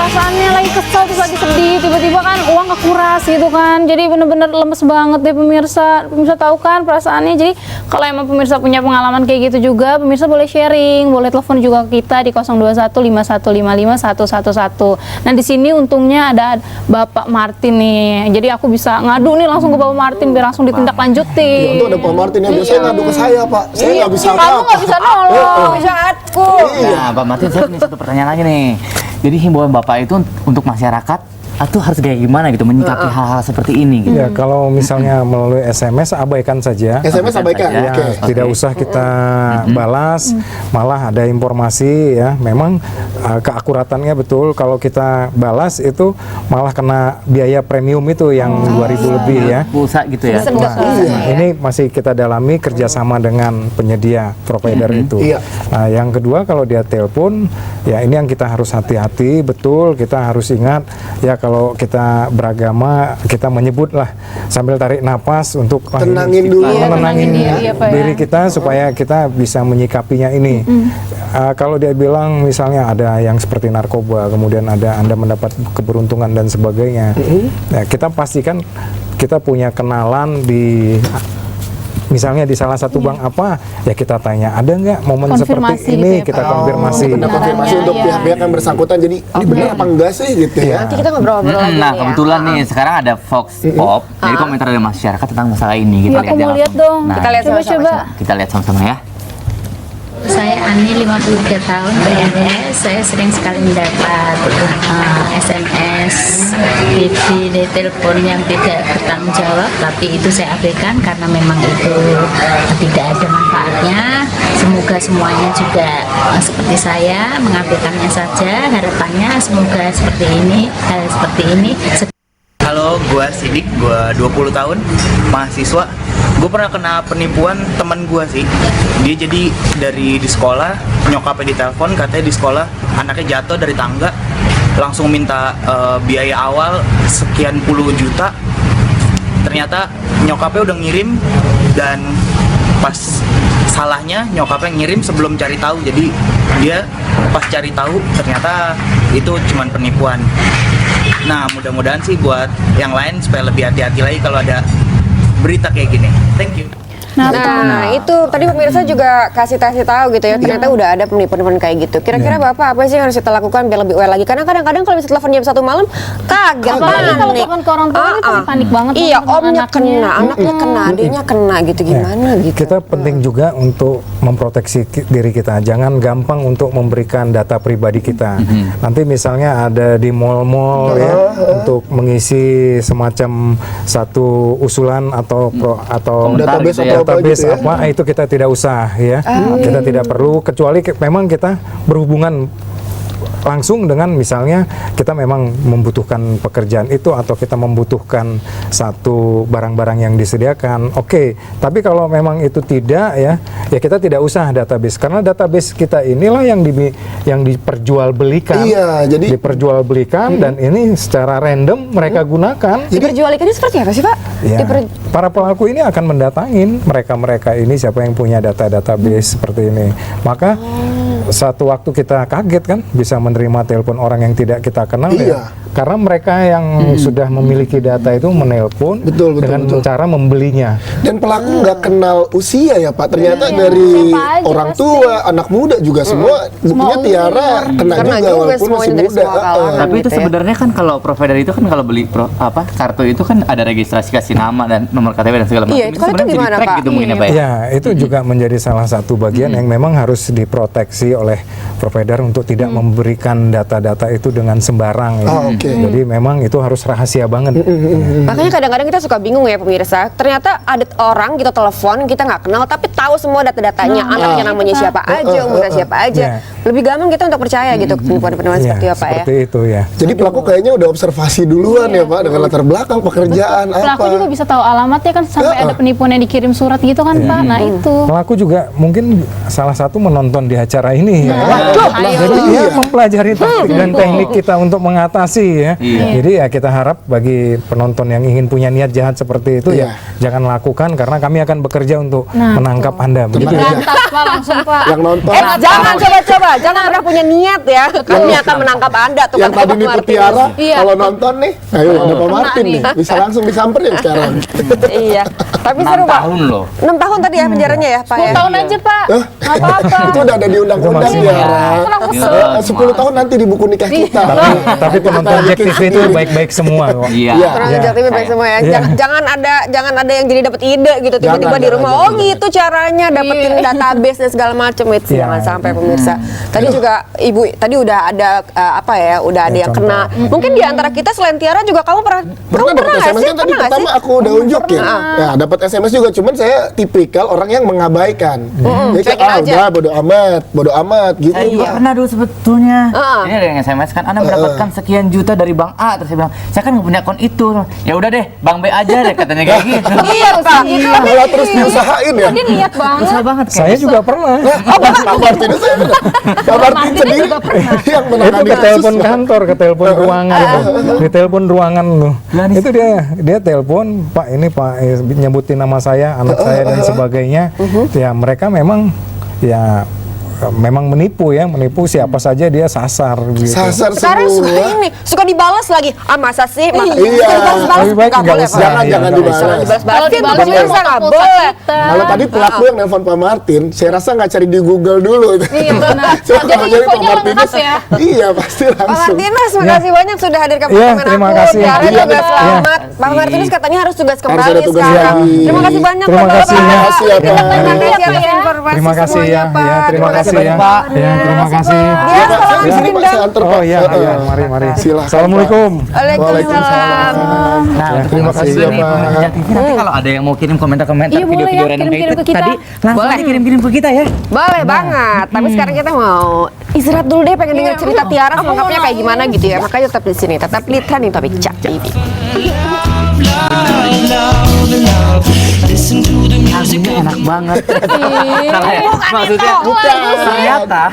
perasaannya lagi kesel, terus lagi sedih, tiba-tiba kan uang kekuras gitu kan. Jadi bener-bener lemes banget deh pemirsa. Pemirsa tahu kan perasaannya. Jadi kalau emang pemirsa punya pengalaman kayak gitu juga, pemirsa boleh sharing, boleh telepon juga ke kita di 02151551111. Nah di sini untungnya ada Bapak Martin nih. Jadi aku bisa ngadu nih langsung ke Bapak Martin biar langsung ditindaklanjuti. Untuk ada Pak Martin yang biasanya ngadu ke saya, Pak. Saya nggak bisa Kamu nggak bisa nolong. Bisa aku. Nah, Pak Martin, saya punya satu pertanyaan lagi nih. Jadi himbauan Bapak itu untuk masyarakat atau harus kayak gimana gitu menyikapi hal-hal seperti ini gitu. Ya, kalau misalnya melalui SMS abaikan saja. SMS abaikan. Ya, Oke. Tidak usah kita balas, malah ada informasi ya. Memang keakuratannya betul. Kalau kita balas itu malah kena biaya premium itu yang 2.000 lebih ya. Pulsa gitu ya. Nah, ini masih kita dalami kerjasama dengan penyedia provider itu. Iya. Nah, yang kedua kalau dia telepon, ya ini yang kita harus hati-hati. Betul, kita harus ingat ya kalau kita beragama kita menyebut lah sambil tarik napas untuk Tenangin dulu. menenangin Iya, Pak, ya. diri kita supaya kita bisa menyikapinya ini. Kalau dia bilang misalnya ada yang seperti narkoba, kemudian ada Anda mendapat keberuntungan dan sebagainya, ya, kita pastikan kita punya kenalan di misalnya di salah satu bank apa, ya kita tanya ada nggak momen Konfirmasi seperti gitu ini, ya, kita Pak. konfirmasi. Ada konfirmasi untuk pihak-pihak yang bersangkutan. Jadi ini benar apa enggak sih gitu ya? Nanti kita ngobrol-ngobrol lagi Nah, nih ya. kebetulan nih sekarang ada Vox Pop. Jadi komentar dari masyarakat tentang masalah ini. Iya, aku mau lihat dong. Nah, Kita lihat Coba-coba. sama-sama. kita lihat sama-sama ya. Saya Ani, 53 tahun, PNS. Saya sering sekali mendapat SMS, di telepon yang tidak bertanggung jawab, tapi itu saya abaikan karena memang itu tidak ada manfaatnya. Semoga semuanya juga seperti saya mengabaikannya saja. Harapannya semoga seperti ini, hal seperti ini. Halo, gue Sidik, gue 20 tahun, mahasiswa. Gue pernah kena penipuan teman gue sih. Dia jadi di sekolah, nyokapnya ditelepon, katanya di sekolah anaknya jatuh dari tangga, langsung minta biaya awal sekian puluh juta. Ternyata nyokapnya udah ngirim, dan pas salahnya nyokapnya ngirim sebelum cari tahu. Jadi dia pas cari tahu ternyata itu cuman penipuan. Nah, mudah-mudahan sih buat yang lain supaya lebih hati-hati lagi kalau ada berita kayak gini. Thank you. Nah, itu tadi pemirsa juga kasih tahu gitu ya. Ternyata udah ada penipuan-penipuan kayak gitu. Kira-kira Bapak apa sih yang harus kita lakukan biar lebih aware lagi? Karena kadang-kadang kalau bisa telepon jam 1 malam, kaget Apalagi kalau panik. telepon ke orang tua ini pasti panik banget. Iya, telepon omnya anaknya. kena, anaknya kena, adiknya kena gitu, gimana gitu. Kita penting juga untuk memproteksi diri kita. Jangan gampang untuk memberikan data pribadi kita. Nanti misalnya ada di mall-mall ya untuk mengisi semacam satu usulan atau Database gitu ya. atau apa database gitu ya? apa itu kita tidak usah ya. Kita tidak perlu kecuali memang kita berhubungan langsung dengan misalnya kita memang membutuhkan pekerjaan itu atau kita membutuhkan satu barang-barang yang disediakan. Oke, tapi kalau memang itu tidak ya kita tidak usah database karena database kita inilah yang diperjualbelikan. Iya, jadi diperjualbelikan dan ini secara random mereka gunakan. Diperjualikannya seperti apa sih, Pak? Ya, para pelaku ini akan mendatangin mereka ini siapa yang punya database seperti ini. Maka satu waktu kita kaget kan bisa menerima telepon orang yang tidak kita kenal ya. Karena mereka yang sudah memiliki data itu menelpon dengan cara membelinya. Dan pelaku nggak kenal usia ya Pak. Ternyata dari Siapa aja orang pasti. tua, anak muda juga semua buktinya Tiara kena Kena juga juga walaupun semuanya masih dari muda. semua kalangan. Tapi itu gitu ya. sebenarnya kan kalau provider itu kan kalau beli kartu itu kan ada registrasi kasih nama dan nomor KTP dan segala macam. Iya, itu kalau itu sebenarnya gimana, di-track Pak? gitu mungkin ya, Pak ya? Ya, itu juga menjadi salah satu bagian yang memang harus diproteksi oleh provider untuk tidak memberikan data-data itu dengan sembarang ya. Oke. Jadi memang itu harus rahasia banget. Makanya kadang-kadang kita suka bingung ya pemirsa. Ternyata ada orang kita telepon, kita nggak kenal, tapi tahu semua data-datanya, anaknya namanya siapa aja, umurnya siapa aja. Lebih gampang kita untuk percaya gitu penipuan-penipuan Ya, seperti apa ya. seperti itu ya. Jadi pelaku kayaknya udah observasi duluan ya Pak dengan latar belakang pekerjaan Pelaku apa. juga bisa tahu alamatnya kan sampai ada penipuan yang dikirim surat gitu kan Pak. Nah itu. Pelaku juga mungkin salah satu menonton di acara ini ya. Ayo. Jadi dia mempelajari taktik dan teknik kita untuk mengatasi ya. Jadi ya kita harap bagi penonton yang ingin punya niat jahat seperti itu ya jangan lakukan karena kami akan bekerja untuk menangkap Anda. Begitu ya. Berantas Pak langsung Pak. Yang nonton Jangan coba-coba. jangan pernah punya niat ya. Kami akan menangkap Anda tuh. Yang tadi nipu Tiara, Iya. kalau nonton nih, ayo ada Pak Martin nih. nih, bisa langsung disamperin sekarang. Iya. Tapi 6 seru Pak. tahun loh. 6 tahun tadi ya penjaranya ya Pak 10 ya. tahun aja Pak. Hah? Nggak apa-apa. Itu udah ada di undang-undang masih- Tiara. Kenapa kesel? 10 tahun nanti di buku nikah kita. Tapi penonton Jack TV itu baik-baik semua kok. Iya. Iya. Orang Iya. Jack TV baik semua ya. Iya. Jangan ada yang jadi dapat ide gitu tiba-tiba Jangan, di rumah. jangan, Oh gitu caranya dapetin database dan segala macam itu Iya. jangan sampai pemirsa. Tadi juga Ibu tadi udah ada apa ya? Udah ada Ya, yang contoh. kena. Mungkin di antara kita selain Tiara juga kamu pernah Pernah dapat nggak SMS sih? kan tadi Pernah nggak pertama sih? aku udah unjukin. Ya, dapat SMS juga, cuman saya tipikal orang yang mengabaikan. Jadi cuekin aja. udah bodo amat gitu. Saya juga Pak. pernah dulu sebetulnya. Heeh. Ini ada yang SMS kan, Anda mendapatkan sekian juta dari Bank A. Terus saya bilang, saya kan nggak punya akun itu. Ya udah deh, Bank B aja deh katanya kayak gitu. Iya Pak. Malah terus diusahain ya. Dia niat banget. Susah banget kayak Saya juga pernah. Pak Martin itu saya pernah. Pak Martin sendiri yang Itu menangani ke telepon kasus. kantor, ke telepon ruangan, di telepon ruangan loh. Itu dia telepon, Pak ini Pak nyebutin nama saya, anak saya dan sebagainya. Ya mereka memang ya memang menipu siapa saja dia sasar gitu. Sasar Sekarang suka semua. ini, suka dibales lagi. Ah masa sih? Iya. Lebih baik nggak boleh, usah. Pak. Jangan, Iya, jangan nggak dibalas. usah. Jangan dibalas-balasin. Kalau dibalas Pemirsa juga nggak pulsa boleh. kita. Kalau tadi pelaku yang nelpon Pak Martin, saya rasa nggak cari di Google dulu. Iya benar. Coba Jadi kalau nyari Pak infonya Martinus, lengkap ya. Iya pasti Pak langsung. Martinus, makasih banyak sudah hadir ke Iya, apartemen terima aku. kasih. Tiara Iya, juga iya. selamat. Pak Martinus katanya harus tugas kembali ada tugas sekarang. lagi. Terima kasih banyak Terima Bapak. kasih, ya. Terima kasih ya, Pak. Terima kasih atas Ya. informasi Terima kasih semuanya, ya, Pak. ya terima kasih ya, Pak. ya terima kasih. Dia Pak, saya di sini Pak, Pindang. saya antar Pak. Oh iya, iya, mari. Silahkan, Assalamualaikum. Waalaikumsalam. Nah, terima kasih ya, Pak. Nanti kalau ada yang mau kirim komentar-komentar Iya, boleh video-video ya, random kayak kirim-kirim itu ke kita. tadi, langsung aja kirim-kirim ke kita ya. Boleh banget. Tapi sekarang kita mau istirahat dulu deh, pengen dengar cerita Tiara selengkapnya kayak gimana gitu ya. Makanya tetap di sini, tetap di Trending Topic Cak TV. Lagunya enak banget. Salah ya? Maksudnya ternyata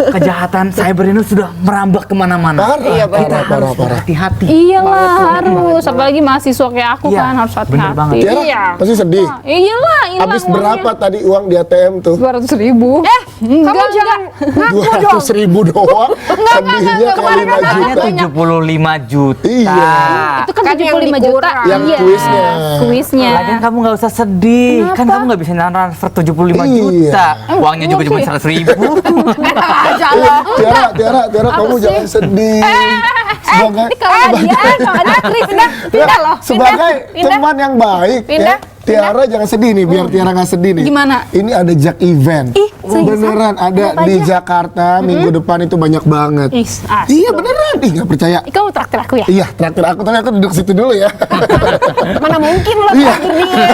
kejahatan cyber ini sudah merambah kemana-mana. Parah, Iya, parah, parah, parah. Hati-hati. Iyalah harus, apalagi mahasiswa kayak aku Iya, kan harus bener banget. hati-hati. Tiara, Iya. pasti sedih. Iyalah, hilang Habis uangnya. berapa tadi uang di ATM tuh? 200.000. Kamu jangan ngaku dong. 200.000 doang. Sedihnya kayak 5 Harganya juta. 75 juta. Iya. Itu kan Kan yang 75 juta. dikurang. Yang Iya, kuisnya. Kuisnya. Lagian kamu nggak usah sedih, kan kamu nggak bisa transfer 75 Iya. juta. Uangnya juga cuma 100.000. Tiara, kamu jangan sedih. Sebagai Kalau dia, kalau dia pindah loh. sebagai Pindah. teman yang baik Pindah. ya. Tiara jangan sedih nih, biar Tiara nggak sedih nih. Gimana? Ini ada Jack event. Beneran ada di Jakarta minggu depan itu banyak banget. Ih, asik Iya dong. beneran, ih nggak percaya. Ih, kamu traktir aku ya? Iya, traktir aku, tapi aku duduk situ dulu ya. Mana mungkin lo Iya. traktir dia.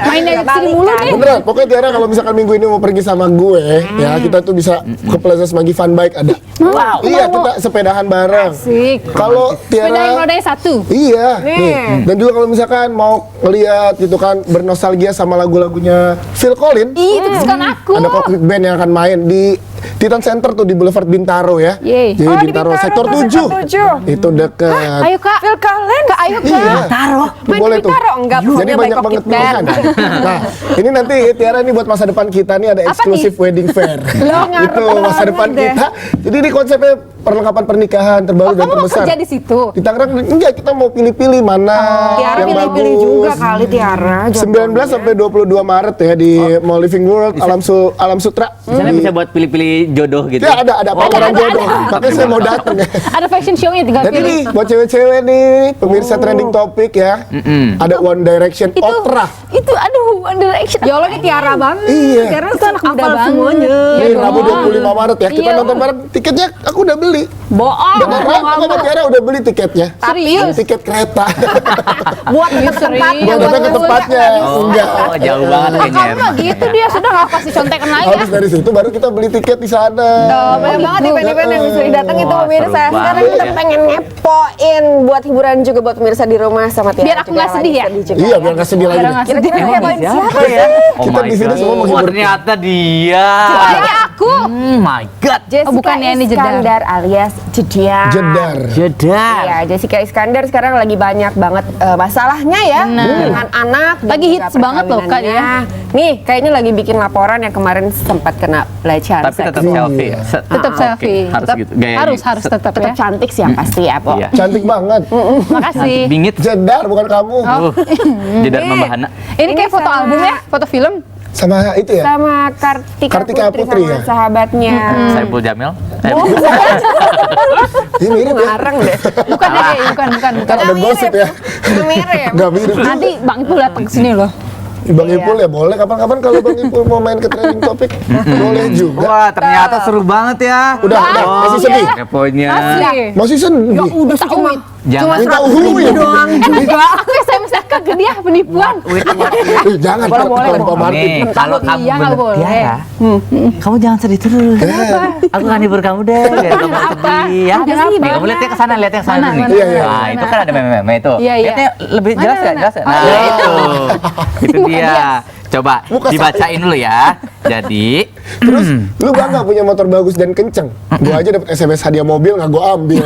Main dari sini mulu deh. Beneran, pokoknya Tiara kalau misalkan minggu ini mau pergi sama gue, ya kita tuh bisa ke Plaza Semanggi Fun Bike ada. Wow. Iya, kita sepedahan bareng. Asik. Kalau Sepeda yang Tiara, rodanya satu. iya. Nih. Dan juga kalau misalkan mau ngeliat gitu kan bernostalgia sama lagu-lagunya Phil Collins, Ih, itu kesukaan aku. ada Cockpit Band yang akan main di Titan Center tuh di Boulevard Bintaro ya. Yeay. Jadi Oh, di Bintaro Bintaro, sektor tuh, 7. sektor 7. Itu deket. Ayo kak. Phil Collins. Ayo kak. Iya. Taruh. Main Boleh di tuh. Bintaro, enggak, Jadi pokoknya banyak baik banget Cockpit Band. pilihan. Nah, ini nanti Tiara ini buat masa depan kita nih ada eksklusif wedding fair. Itu masa depan deh. kita. Jadi ini konsepnya perlengkapan pernikahan terbaru dan Kamu mau terbesar. kerja di situ? Di Tangerang enggak, kita mau pilih-pilih mana Tiara yang pilih-pilih bagus. juga kali Tiara. 19 sampai 22 Maret ya di Mall Living World Alam Sutra. Di sana bisa buat pilih-pilih jodoh gitu. Ya ada pameran jodoh. Makanya saya mau datang ya. Ada fashion show-nya tinggal Dan ini pilih. buat cewek-cewek nih, pemirsa trending topik ya. Ada One Direction Ultra. Itu aduh, One Direction. Ya Allah, ini Tiara banget. Iya. Tiara Itu anak muda banget. semuanya. Iya Nih dong. Rabu 25 Maret ya. Kita Iya. nonton bareng. Tiketnya aku udah beli. Bohong. Beneran, aku sama Tiara udah beli tiketnya. Serius? Tiket kereta. Buat ke Serius? tempatnya. Buat datang ke tempatnya. Enggak. Oh, jauh banget kayaknya. Kamu mah gitu dia sudah nggak kasih contekan lagi ya. Habis dari situ baru kita beli tiket di sana. Oh, banyak banget event-event yang bisa didatang itu Wah, pemirsa. seru Sekarang banget kita ya. pengen ngepoin buat hiburan juga buat pemirsa di rumah sama Tiara. Biar aku juga nggak sedih lagi ya? juga Iya, biar nggak sedih lagi. Biar nih. nggak sedih. Kira-kira Emang ngepoin siapa siapa ya? ya? Oh Kita my di sini God. semua menghibur. Ternyata dia. Jadi aku. My God. Jessica Oh, bukan ya, ini jeda. Iskandar alias alias Jedar. Jedar. Iya, Jessica Iskandar sekarang lagi banyak banget masalahnya ya dengan anak. dan Lagi juga hits banget loh, Kak, perkawinannya. Nih, kayaknya lagi bikin laporan yang kemarin sempat kena pelecehan Tapi tetap seksual. selfie ya. Tetap Oke, selfie. harus Tetap- gitu. Gayanya. harus tetap Tetap ya. cantik sih yang pasti ya, Po. Iya. Cantik banget. Makasih. Bingit. Jedar bukan kamu. Jedar membahana. Ini kayak foto sama- album ya, foto film. Sama itu ya? Sama Kartika Putri sama ya? sahabatnya. Saiful Jamil. Ini mirip ya? Ngarang deh. Bukan bukan. Kan ada gosip ya? Nggak mirip. Nggak mirip. Nanti Bang Ipul datang ke sini loh. Bang Ipul ya boleh kapan-kapan kalau Bang Ipul mau main ke trending topik boleh juga. Wah, ternyata seru banget ya. Udah, masih sedih. Keponya. Masih sedih. Udah sih cuma Jangan Minta uhuy. Aku SMS ke dia penipuan. Jangan Pak Martin. Nih, kalau kamu Iya, nggak bener boleh. Tiara, kamu jangan sedih terus. Aku akan hibur kamu deh, biar kamu nggak sedih ya. Kenapa? Nih, kamu lihat ke sana, lihat yang sana Mana, nih. mana, Iya, iya. Nah, itu kan ada meme-meme itu. Iya, iya. Lihatnya lebih jelas Mana, ya, mana? jelas ya. Oh, Nah, iya. itu dia. Coba Muka dibacain dulu ya. Jadi, Terus lu bangga punya motor bagus dan kenceng. Gua aja dapat SMS hadiah mobil nggak gua ambil.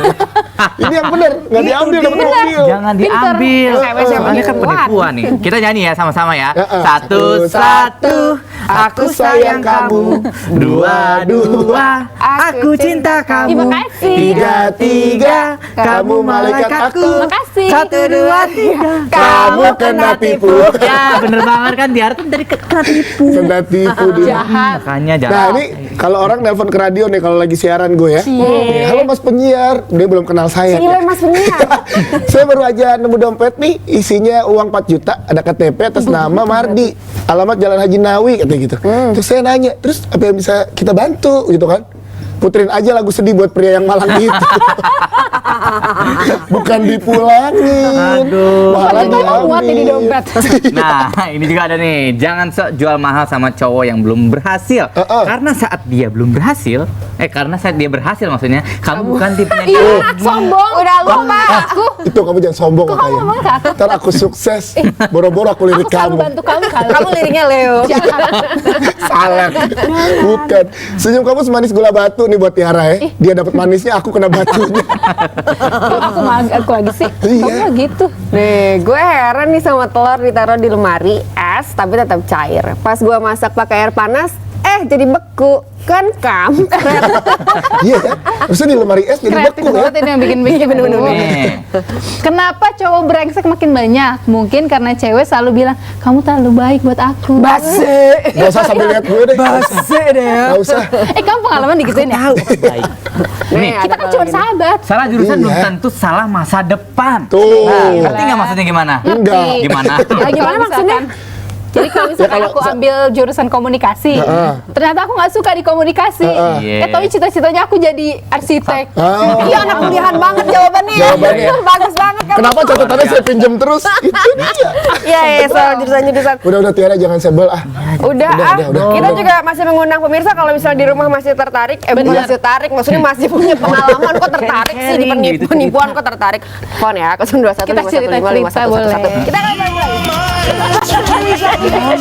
Ini yang bener nggak diambil dapat mobil. jangan diambil. Soalnya kan penipuan nih. Kita nyanyi ya sama-sama ya. Satu-satu, aku sayang kamu. Dua-dua, aku cinta Terima kamu. kasih. Tiga, kamu malaikat aku. Makasih. Satu, dua, tiga. Kamu kena tipu. Ya, bener banget kan. Dia kan dari kena tipu. Kena tipu dia. Jahat. Makanya Nah jangan. ini kalau orang nelpon ke radio nih kalau lagi siaran gue ya. Nih, halo Mas penyiar, dia belum kenal saya. Cile Mas penyiar. Saya baru aja nemu dompet nih, isinya uang 4 juta, ada KTP atas nama Mardi, alamat Jalan Haji Nawi katanya gitu. Terus saya nanya, terus apa yang bisa kita bantu gitu kan? Puterin aja lagu sedih buat pria yang malang gitu. Bukan dipulangin. Aduh. Malah Muat ini diambil. dompet. Nah, ini juga ada nih. Jangan sok jual mahal sama cowok yang belum berhasil. Karena saat dia belum berhasil, karena saat dia berhasil maksudnya, kamu bukan tipenya dia. Ih, sombong. Udah lupa. Aku. Itu kamu jangan sombong Kok kamu makanya. ngomong ke aku? Ntar aku sukses, boro-boro aku lirik Aku selalu kamu. bantu kamu kali. Kamu liriknya Leo. Salah. Bukan. Senyum kamu semanis gula batu nih buat Tiara ya. Dia dapat manisnya, aku kena batunya. Aku lagi sih. Iya. Kamu mah gitu. Nih, gue heran nih sama telur ditaruh di lemari es tapi tetap cair. Pas gue masak pakai air panas, jadi beku. Kan kampret. Iya ya. Maksudnya di lemari es jadi Kreatif beku ya. banget ini yang bikin-bikin. Nih. Kenapa cowok brengsek makin banyak? Mungkin karena cewek selalu bilang, kamu terlalu baik buat aku. Gak usah sambil lihat gue deh. Gak usah. Kamu pengalaman digituin ya? Baik. Nih, Kita kan cuma sahabat. salah jurusan Iya. belum tentu salah masa depan. Tuh. Nah, ngerti nggak maksudnya gimana? Enggak. Gimana? Gimana maksudnya? Jadi kalau misalkan aku ambil jurusan komunikasi, ternyata aku nggak suka di komunikasi. Iya. Tapi cita-citanya aku jadi arsitek. Iya, anak kuliahan banget jawabannya. Jawabannya. Bagus banget kan. Kenapa catatannya saya pinjam terus? Itu dia. Iya, soal jurusan-jurusan. Udah Tiara jangan sebel ah. Udah. Kita udah. juga masih mengundang pemirsa kalau misalnya di rumah masih tertarik, bukan masih tertarik, maksudnya masih punya pengalaman kok tertarik sih di Sharing gitu penipuan kok tertarik. Phone ya, 0215 Kita cerita-cerita boleh. Kita akan mulai.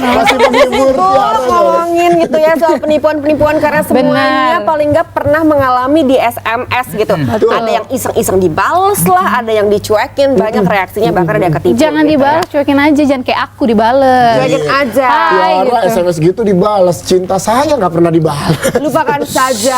Masih menghibur Tiara. Ngomongin gitu ya soal penipuan-penipuan karena semuanya Benar. paling nggak pernah mengalami di SMS gitu. Ada yang iseng-iseng dibales lah, ada yang dicuekin, banyak reaksinya bahkan ada yang ketipu. Jangan gitu dibales, cuekin aja, jangan kayak aku dibales. Cuekin aja. Hai, Tiara gitu. SMS gitu dibalas. Cinta saya nggak pernah dibalas. Lupakan saja.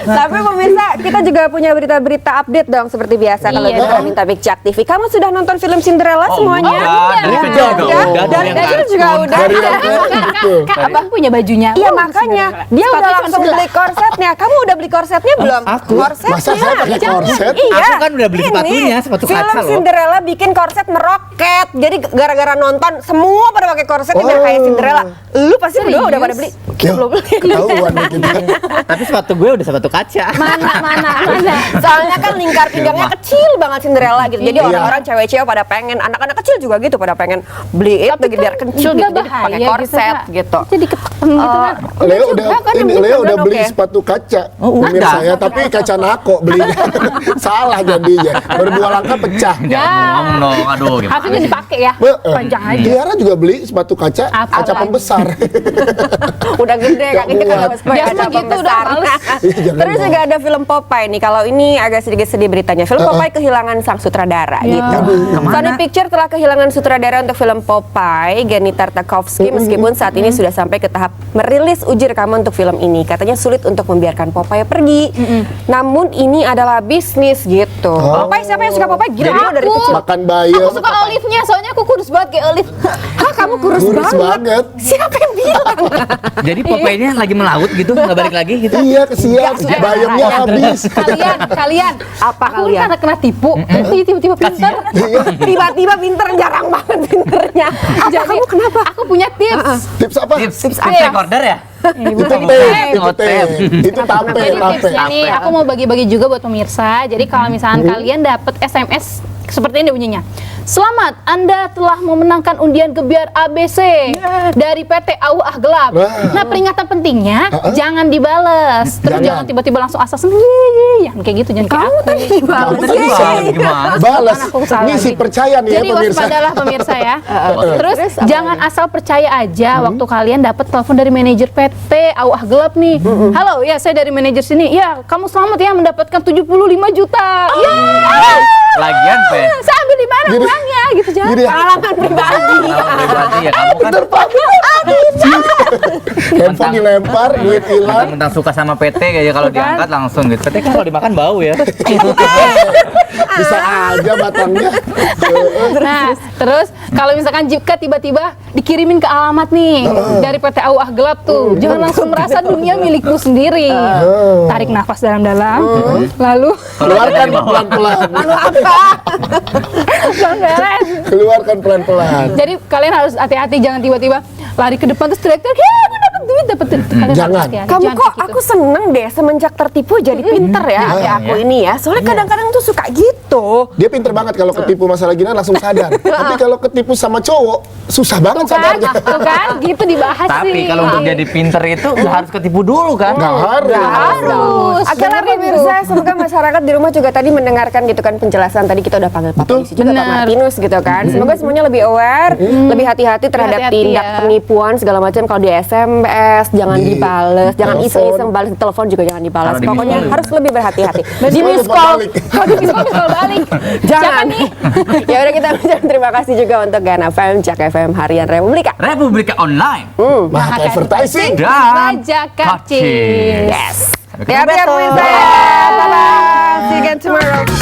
Tapi pemirsa, kita juga punya berita-berita update dong seperti biasa kalau Iya di dong. Trending Topic Jak TV. Kamu sudah nonton film Cinderella semuanya? Dari iya. kecil dong. Udah, Udah dari dong. kecil juga udah. Dari yang gitu. Kan abang punya bajunya. Iya makanya dia Sepatunya udah cuma langsung sebelah. beli korsetnya. Kamu udah beli korsetnya belum? aku? Korsetnya. Masa saya pakai korset? Iya. Aku kan udah beli sepatunya, sepatu kaca Film loh. Cinderella bikin korset meroket. Jadi gara-gara nonton semua pada pakai korset biar kayak Cinderella. Lu pasti berdua udah pada beli. Yo, Belum beli. ketahuan nih kita. Tapi sepatu gue udah sepatu kaca. Mana. Soalnya kan lingkar pinggangnya kecil banget Cinderella gitu. Jadi Iya. orang-orang cewek-cewek pada pengen, anak-anak kecil juga gitu pada pengen beli itu Tapi gitu biar kan kenceng gitu, Nggak jadi pakai bahaya korset Kak. gitu. Jadi ketekan gitu kan. Leo juga udah kan, ini yang Leo bener udah kan, beli oke. sepatu kaca Oh, pemirsa ada. ya, tapi kaca nako belinya. Salah jadinya. Baru 2 langkah pecah. Jangan ngomong dong, aduh gimana Harusnya sih? dipakai ya. Panjang aja. Tiara juga beli sepatu kaca, Apa kaca lagi? pembesar. Udah gede Nggak kakinya kan muat. harus pakai Biasa kaca gitu, udah pembesar. males. Iya, jangan Terus juga ada film Popeye nih. Kalau ini agak sedikit sedih beritanya. Film Popeye kehilangan sang sutradara gitu. Sony Picture telah kehilangan sutradara untuk film Popeye, Genndy Tartakovsky, meskipun saat ini sudah sampai ke tahap merilis uji rekaman untuk film ini. Katanya sulit untuk membiarkan Popeye pergi. Namun ini adalah bisnis gitu. Popeye, siapa yang suka Popeye? Gila aku dari kecil. Makan bayam. Aku suka olive-nya, soalnya aku kurus banget kayak olive. Hah, kamu kurus Kurus banget. Siapa yang bilang? Jadi Popeye-nya lagi melaut gitu, nggak balik lagi gitu. Iya, kesian. Bayamnya habis. Kalian. Apa Aku kalian? karena kena tipu, tiba-tiba pintar. Tiba-tiba pinter, jarang banget pinternya. Apa kamu kenapa? Aku punya tips. Tips apa? Tips apa? recorder ya? Itu Bukan. tape, itu Oh, tape. tape. Itu tape, Jadi tape. tipsnya nih, aku mau bagi-bagi juga buat pemirsa. Jadi kalau misalkan kalian dapat SMS seperti ini bunyinya. Selamat, Anda telah memenangkan undian gebiar ABC dari PT Awah Gelap. Wah. Nah, peringatan pentingnya jangan dibales. Terus Jangan. jangan tiba-tiba langsung asal yeay, yang kayak gitu jangan kayak aku. Kamu Tadi gimana? balas. Aku salah Ini si lagi. percaya nih ya Jadi pemirsa. waspadalah pemirsa ya. Terus apa jangan asal percaya aja waktu kalian dapat telepon dari manajer PT Awah Gelap nih. Halo, ya saya dari manajer sini. Ya, kamu selamat ya mendapatkan 75 juta. Ya. Lagian, Pe. Saya ambil di mana Gini. uangnya gitu jangan. Gini ya. Pengalaman pribadi. Kalau pribadi ya kamu kan Handphone dilempar, duit hilang. mentang-mentang suka sama PT kayaknya kalau diangkat langsung gitu. PT kan kalau dimakan bau ya. Bisa aja batangnya. Nah, terus kalau misalkan jika tiba-tiba dikirimin ke alamat nih dari PT Awah Gelap tuh, jangan langsung merasa dunia milikmu sendiri. Tarik nafas dalam-dalam, lalu Keluarkan pelan-pelan. beres. Keluarkan pelan-pelan. Jadi kalian harus hati-hati, jangan tiba-tiba lari ke depan terus teriak-teriak, "Ya, aku dapat duit, dapat duit." Kalian harus Jangan. hati-hati, Kamu jangan kok kayak gitu. aku seneng deh semenjak tertipu jadi pinter ya kayak aku ini ya. Soalnya kadang-kadang tuh suka gitu. Dia pinter banget kalau ketipu masalah gini langsung sadar. Tapi kalau ketipu sama cowok susah banget Tuh kan, sadarnya. tuh kan, gitu dibahas Tapi sih. kalau untuk jadi pinter itu nggak harus ketipu dulu kan? Nggak harus. harus. Oke lah Dengerin pemirsa, tuh. semoga masyarakat di rumah juga tadi mendengarkan gitu kan penjelasan. Tadi kita udah panggil Pak Betul. Polisi juga Pak Benar. Martinus gitu kan. Semoga semuanya lebih aware, lebih hati-hati terhadap Hati-hati tindak ya. penipuan segala macam. Kalau di SMS jangan Di dibales, jangan telepon. iseng-iseng balas di telepon juga jangan dibalas. Kalau di Pokoknya miss call. harus lebih berhati-hati. Di call miss telepon call, balik. kalau di miss call Kalau balik. jangan. Siapa nih? Ya udah kita ucapkan terima kasih juga untuk Gan FM, Cak FM Harian Republika. Republika Online. Mahak advertising. Dan Raja Karcis. Yes. Sampai Ya, ketemu biar besok. pemirsa. Bye-bye. See you again tomorrow.